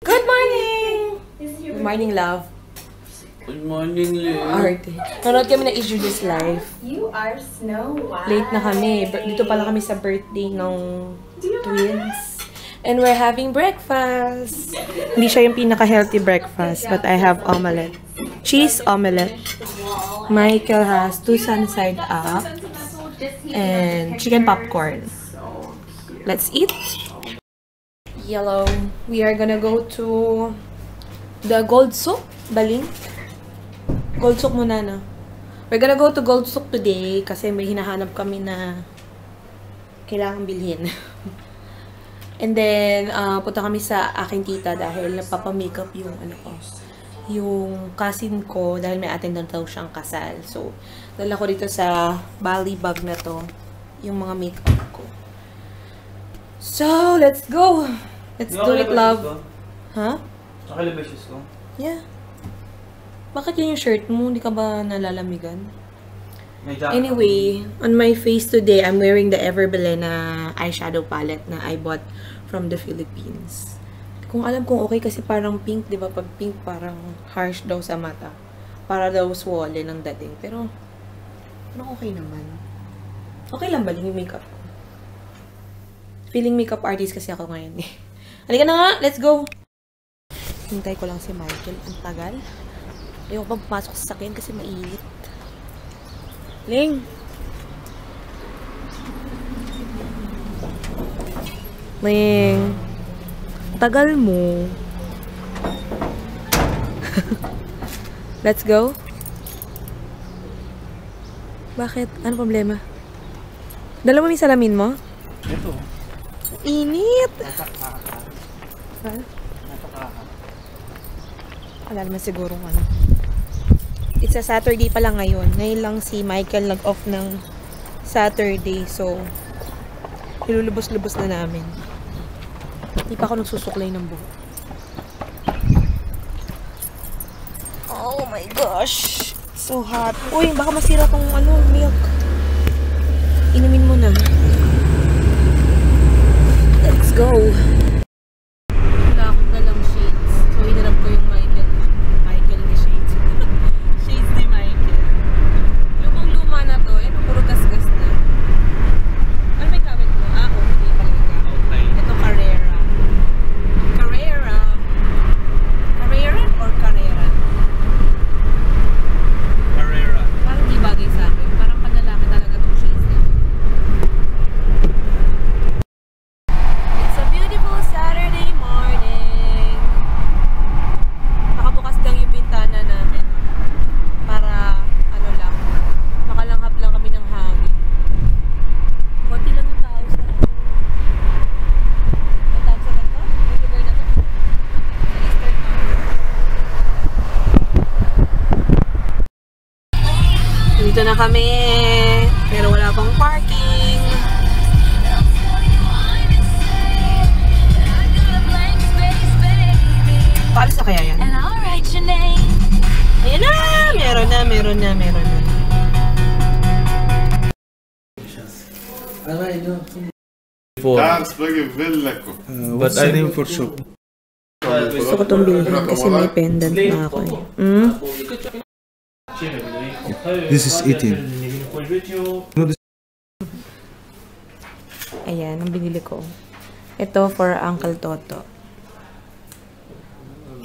Good morning! Good morning, love. Good morning, Leo. Arte. Nanood kami na Is Judy's Life. You are Snow White. Late na kami. Dito pala kami sa birthday ng twins. And we're having breakfast. Hindi siya yung pinaka-healthy breakfast, but I have omelette. Cheese omelette. Michael has 2 sunny side up. And chicken popcorn. Let's eat. Yellow. We are gonna go to the Gold Souk, Baling. Gold Souk muna, no? We're gonna go to Gold Souk today kasi may hinahanap kami na kailangan bilhin. And then, punta kami sa aking tita dahil nagpapamakeup yung, yung cousin ko dahil may attendant daw siyang kasal. So, dala ko dito sa Bali bag na to yung mga makeup ko. So, let's go! Let's do it, love. Ha? Nakilabay shoes ko? Yeah. Bakit yun yung shirt mo? Hindi ka ba nalalamigan? Anyway, on my face today, I'm wearing the Everbelena eyeshadow palette na I bought from the Philippines. Kung alam kong okay kasi parang pink, di ba? Pag pink, parang harsh daw sa mata. Para daw swollen ang dating. Pero, okay naman. Okay lang ba yung makeup ko? Feeling makeup artist kasi ako ngayon eh. Halika na nga! Let's go! Hintay ko lang si Michael. Ang tagal. Ayoko pa pumasok sa sakin kasi mainit. Ling! Ling! Tagal mo. Let's go? Bakit? Ano problema? Dala mo yung salamin mo? Ito. Init! Ha? Wala naman sigurong ano. It's a Saturday pa lang ngayon. Ngayon lang si Michael nag-off ng Saturday. So, ilulubos-lubos na namin. Hindi pa ako nagsusuklay ng buhok. Oh my gosh! So hot. Uy, baka masira tong milk. Inumin mo na. Let's go! Wala akong dalang shades. So, hinarap ko yung Michael na shades. Shades ni Michael. Lumang-luma na to. Ano, puro gas-gas na. Ano may kabit mo? Okay pala yung gamit. Ito, Carrera. Carrera? Carrera or Carrera? Carrera. Parang di bagay sa akin. Parang panlalaki talaga itong shades na. It's a beautiful Saturday morning. Nakabukas lang yung bintana namin. Para, makalanghap lang kami ng hangin. Konti lang yung tao sa ang tawag sa ganito? Yung lugar na to? Sa Eastern Mountain. Dito na kami. Pero wala pang parking. Paalis na kaya yan? Ayan na! Meron na. But I didn't for sure. Gusto ko itong bilhin kasi may pendant na ako eh. This is 18. Ayan, ang binili ko. Ito for Uncle Toto.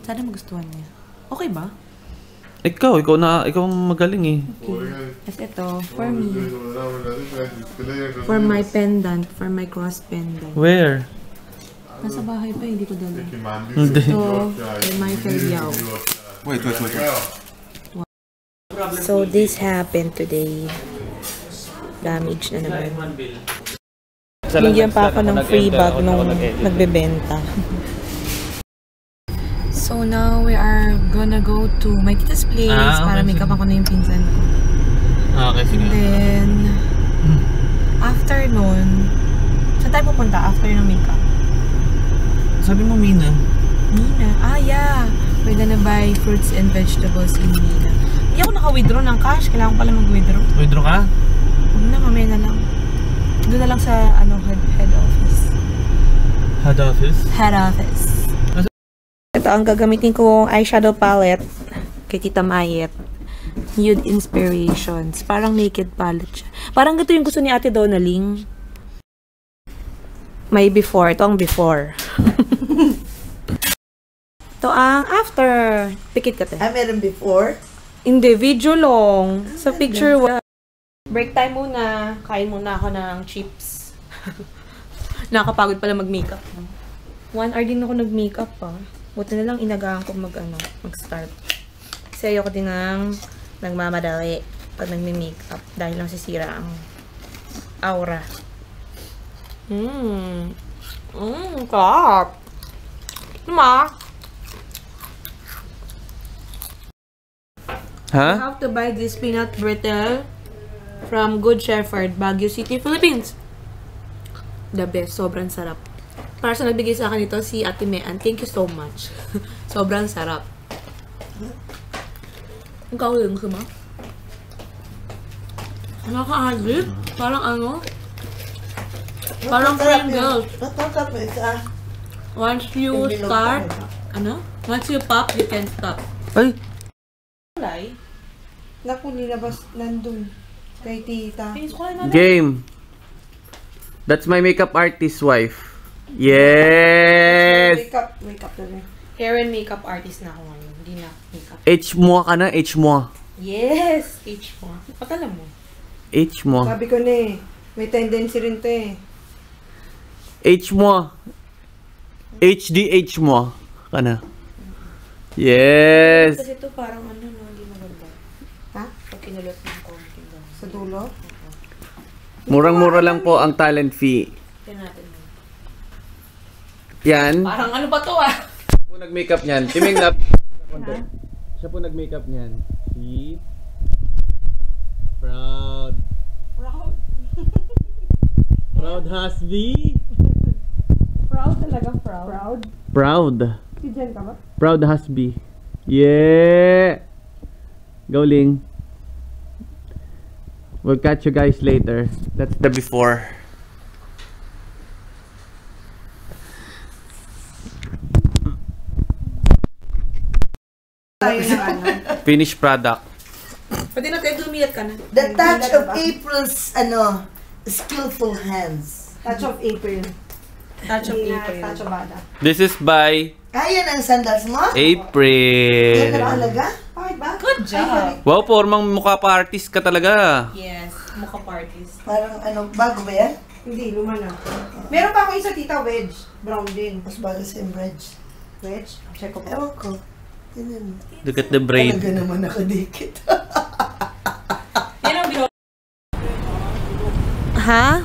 Sana magustuhan niya. Okay ba? Ikaw ang magaling eh. Okay. Tapos ito, for me. For my pendant, for my cross pendant. Where? Nasa bahay pa, hindi ko dala. Hindi. Ito, kay Michael Yao. Wait. So, this happened today. Damage na naman. Bigyan pa ako ng free bag nung nagbebenta. So, now we are gonna go to my tita's place para make up ako na yung pinsan ko. Okay, sige. And then, after nun, saan tayo pupunta after ng makeup? Sabi mo, Mina. Mina? Ah, yeah. We're gonna buy fruits and vegetables in Mina. Hindi ako naka-withdraw ng cash. Kailangan ko pala mag-withdraw. Withdraw ka? Huwag na, mamaya na lang. Doon na lang sa, head office. Head office? Head office. Ito ang gagamitin kong eyeshadow palette kay Tita Mayet. Nude Inspirations. Parang naked palette siya. Parang ito yung gusto ni Ate Donaling. May before. Ito ang before. Ito ang after. Pikit ka tayo. Meron before? Hindi, video long. Sa picture, break time muna. Kain muna ako ng chips. Nakakapagod pala mag-makeup. 1 hour din ako nag-makeup pa. Buti na lang inagahan ko mag-start. Kasi ayoko din ng nagmamadali pag nagme-makeup. Dahil lang sisira ang aura. Sarap. Diba? Ha? You have to buy this peanut brittle from Good Shepherd, Baguio City, Philippines. The best. Sobrang sarap. Para sa nagbigay sa akin ito, si Ate Mean. Thank you so much. Sobrang sarap. Ang kawin mo ba? Nakaka-hadlip. Parang ano? Parang Pringles. Natapos mo isa. Once you start, Once you pop, you can stop. Ay! Kulay? Naku, nilabas nandun. Kay tita. Game! That's my makeup artist wife. Yes! Wake up na rin. Hair and makeup artist na ako ngayon. Hindi na makeup. H-moi ka na, H-moi. Yes! H mo. Patala mo. H-moi. Sabi ko na eh. May tendency rin to eh. H-moi. HDH-moi ka na. Yes! Kasi ito parang hindi maganda. Ha? Pag kinulot ng konti lang. Sa dulo? Murang-mura lang po ang talent fee. Tignan natin. Yan. Parang ano ba to ah? Siya po nag-makeup niyan. Timing na. Siya po nag-makeup niyan. Si Proud. Proud husband. Proud talaga, proud. Proud. Si Jen ka ba? Proud husband. Yeah. Gawling. We'll catch you guys later. That's the before. Tayo na ano. Finished product. Pwede na tayo dumiyat ka na. The touch of April's, skillful hands. Touch of April. Touch of April. Touch of Ada. This is by Kaya ng sandals mo? April. Yan na talaga? Bakit ba? Good job! Wow, formang mukha pa artist ka talaga. Yes, mukha parties. Parang bago ba yan? Hindi, luma na. Meron pa ako isa tita, wedge. Brown din. Mas bago sa Embridge. Wedge? Check ko pa. Ewan ko. Tingnan mo. Look at the braid. Talaga naman nakadikit. Yan ang bilo. Ha?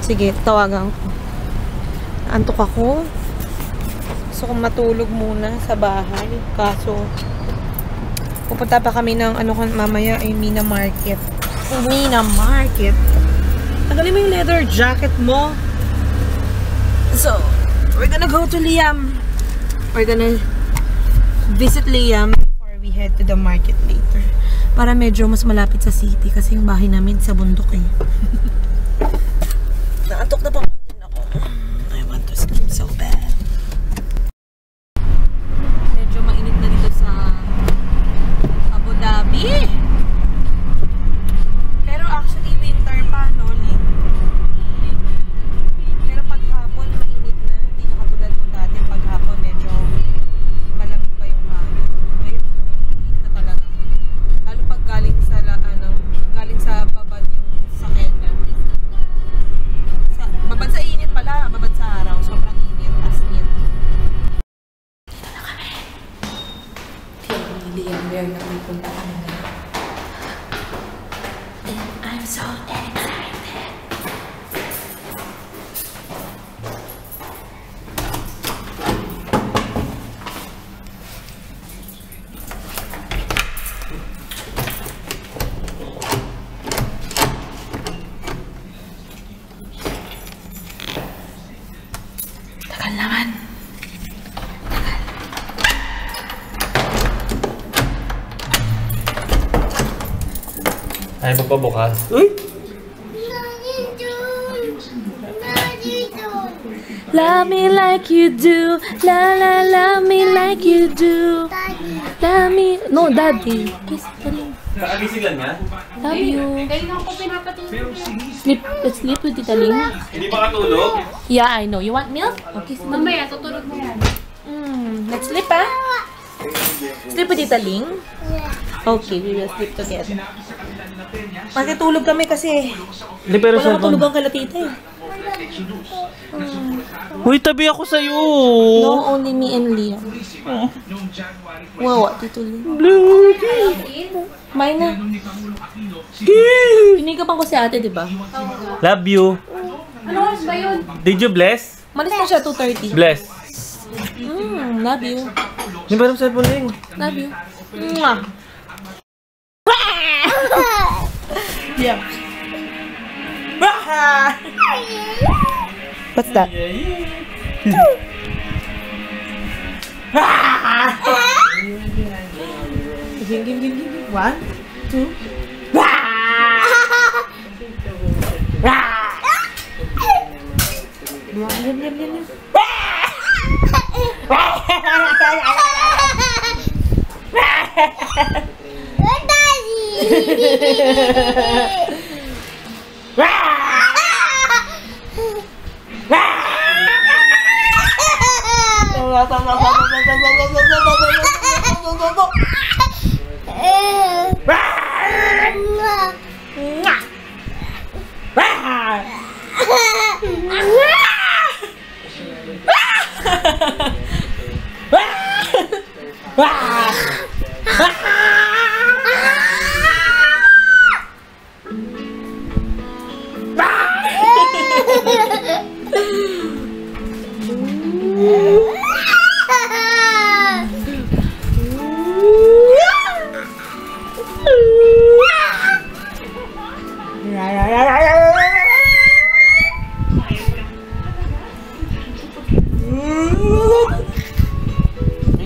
Sige, tawagan ko. Antok ako. Gusto kong matulog muna sa bahay. Kaso, pupunta pa kami ng mamaya ay Mina Market. Mina Market. Tagalin mo yung leather jacket mo. So, we're gonna go to Liam. We're gonna visit Liam before we head to the market later. Para medyo mas malapit sa city kasi yung bahay namin sa bundok eh. Naatok na pa din ako. I want to sleep so bad. Medyo mainit na dito sa Abu Dhabi. Pero actually winter pa, no? Pero pag hapon mainit na. Hindi na katulad nung dati. Pag hapon medyo malamig pa yung hangin. Ngayon, mainit na talaga. Lalo pag galing sa babad yung sakit na. Babad sa init pala, babad sa araw. Sobrang init, as in. Dito na kami. Hindi yung rare na may punta kami na. And I'm so excited. Tagal naman. Ay, magpabukas. Uy! Love me like you do. La la, love me like you do. Love me. No, daddy. Kiss Tita Ling. Kaagisigan nga? Love you. Sleep with Tita Ling. Hindi ba katulog? Yeah, I know. You want milk? Okay, Mamaya, tutulog mo yan. Let's sleep, ah. Sleep with Tita Ling? Okay, we will sleep together. Matutulog kami kasi Hindi, pero wala matulugan kay Tita eh. Uy, tabi ako sa'yo! No, only me and Liam. Wow, Tito Ling. Mine na. Pinikapan ko si ate, di ba? Love you. Ano oras ba yun? Did you bless? Malis na siya, 2:30. Bless. Love you. Hindi ba rin cellphone ring? Love you. Mwah. Yeah. What's that? Give. 1, 2. Diam.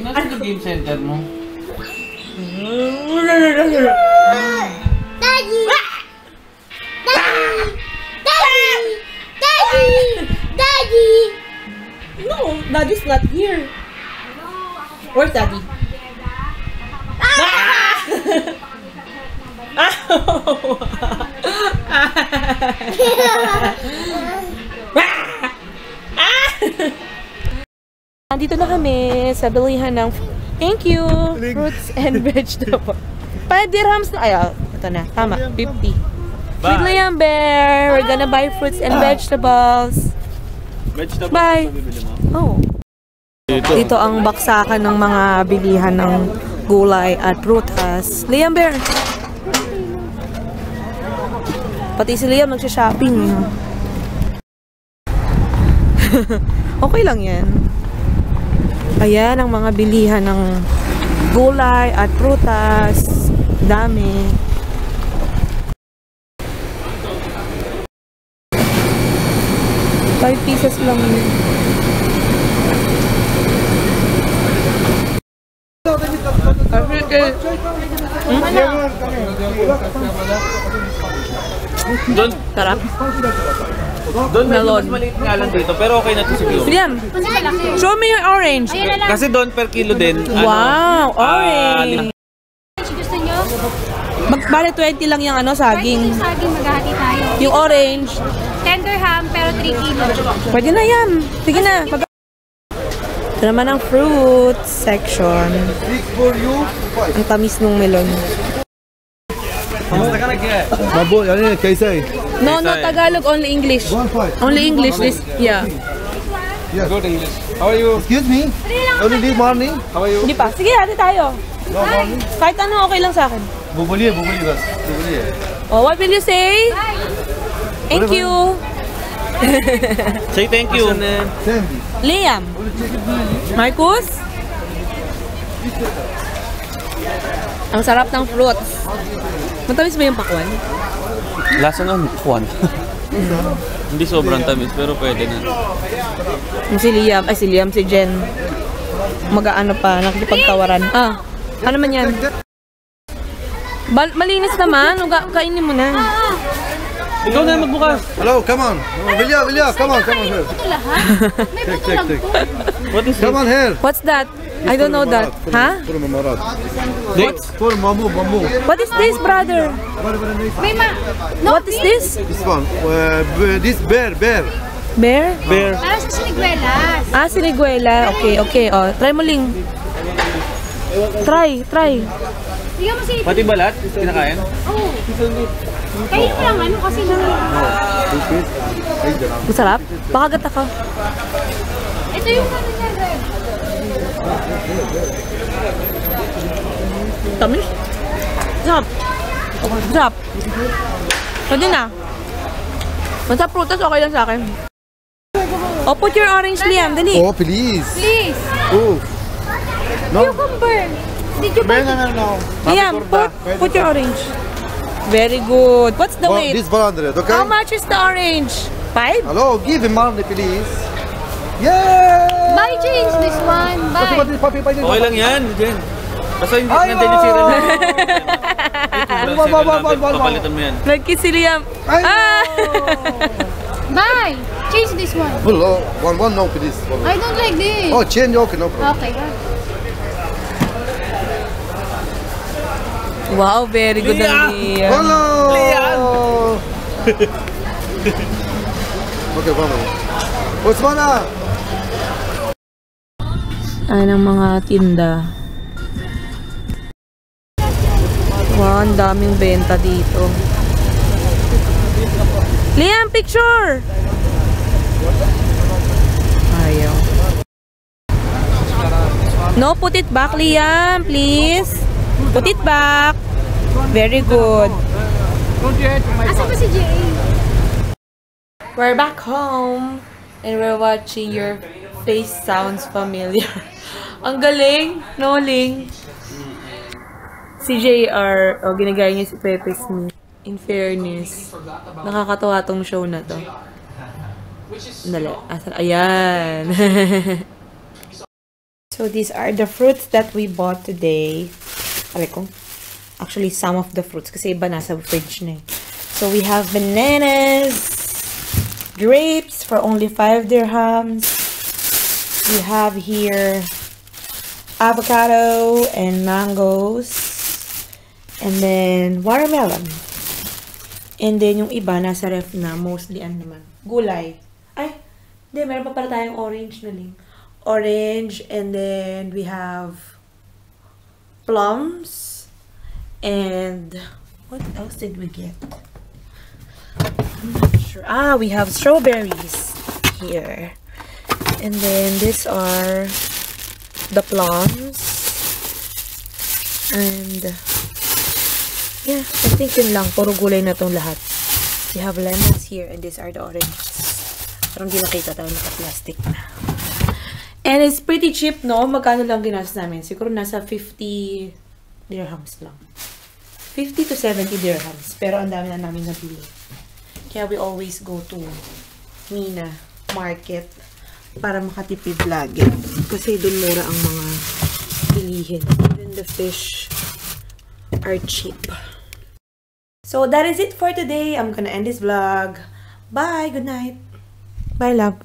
Nasa yung game center mo? No, Daddy's not here. Where's Daddy? Nandito na kami sa bilihan ng thank you, fruits and vegetables. 5 dirhams na. Ay, ito na. Tama, 50. With Liam Bear, we're gonna buy fruits and vegetables. Vegetable Bye. Oh. Dito ang baksakan ng mga bilihan ng gulay at prutas. Liam Bear. Pati si Liam nagsha-shopping. Okay lang yan. Ayan ang mga bilihan ng gulay at prutas. Dami. ₱5 lang yun. Doon, Sarap. doon medyo Melon. mas maliit nga lang dito, pero okay na to siguro. Liam, show me your orange. Kasi doon per kilo din. Wow, orange. Gusto nyo? Bale 20 lang yung saging. Saging maghahati tayo. Yung orange. Tender ham, pero 3 kilos. Pwede na yan. Sige na. Ito naman ang fruit section. Ang tamis ng melon. Babu, yani kaisa hai? No, no Tagalog, only English. Only English this, yeah. Good English. How are you? Excuse me. Only this morning. How are you? Hindi pa. Sige, hati tayo. Kahit ano, okay lang sa akin. Bubuli bas. Bubuli. Oh, what will you say? Thank you. Say thank you. Same. Liam. Marcus? Ang sarap ng fruits. Matamis ba yung pakwan? Lasa nga Juan. Hindi sobrang tamis, pero pwede na. Yung si Liam, si Jen. Mag-aano pa, nakikipagtawaran. Ano man yan? Malinis naman, kainin mo na. Ikaw na magbukas. Hello, come on. Vilya, come on here. Ito lahat? May buto lang to. What is Come on here. What's that? I don't know that. Huh? Puro mamarat. Dates? Puro bamboo. What is this, brother? May no, What is this? This one. This bear. Bear? Bear. Para sa siniguelas. Ah, siniguela. Okay. Oh, try mo, Ling. Try. Bigyan mo si Pati balat? Kinakain? Oo. Kainin mo lang ano kasi Masarap? Pakagat ako. ito yung ano niya, Red. Tamis? Sarap. Pwede na. Basta prutas, okay lang sa akin. Oh, put your orange, Liam. Dali. Oh, please. Please. Oh. Cucumber. Did you buy Liam, put your orange. Very good. What's the weight? This 100, okay? How much is the orange? 5? Hello, give him money, please. Yeah! Buy change this one. Buy. Okay lang yan, Jen. Basta hindi nandiyan yung sira na. Papalitan mo yan. Nag-kiss si Liam. Buy. Change this one. Hello, one no, please. I don't like this. Oh, change, okay, no problem. Okay. Wow, very good ang Liam. Hello! Okay, vamos. Osmana! Ay, ng mga tinda. Wow, ang daming benta dito. Liam, picture! Ayaw. No, put it back, Liam, please. Put it back. Very good. Asa ba si Jay? We're back home and we're watching Your Face Sounds Familiar. Ang galing, no, Ling? Si JR, ginagaya niya si Pepe Smith. In fairness, nakakatawa tong show na to. Dali, ayan. So these are the fruits that we bought today. Actually, some of the fruits kasi iba nasa fridge na eh. So we have bananas, grapes for only 5 dirhams. We have here avocado and mangoes. And then watermelon. And then yung iba nasa ref na, mostly ano naman, gulay. Ay, hindi, meron pa pala tayong orange na Ling. Orange, and then we have plums. And what else did we get? I'm not sure. Ah, we have strawberries here. And then these are the plums. And yeah, I think yun lang. Puro gulay na tong lahat. We have lemons here and these are the oranges. Parang di nakita tayo naka-plastic na. And it's pretty cheap, no? Magkano lang ginastos namin? Siguro nasa 50 dirhams lang. 50 to 70 dirhams. Pero ang dami na namin nabili. Kaya we always go to Mina Market para makatipid lagi. Kasi dun mura ang mga bilihin. Even the fish are cheap. So that is it for today. I'm gonna end this vlog. Bye! Good night! Bye, love!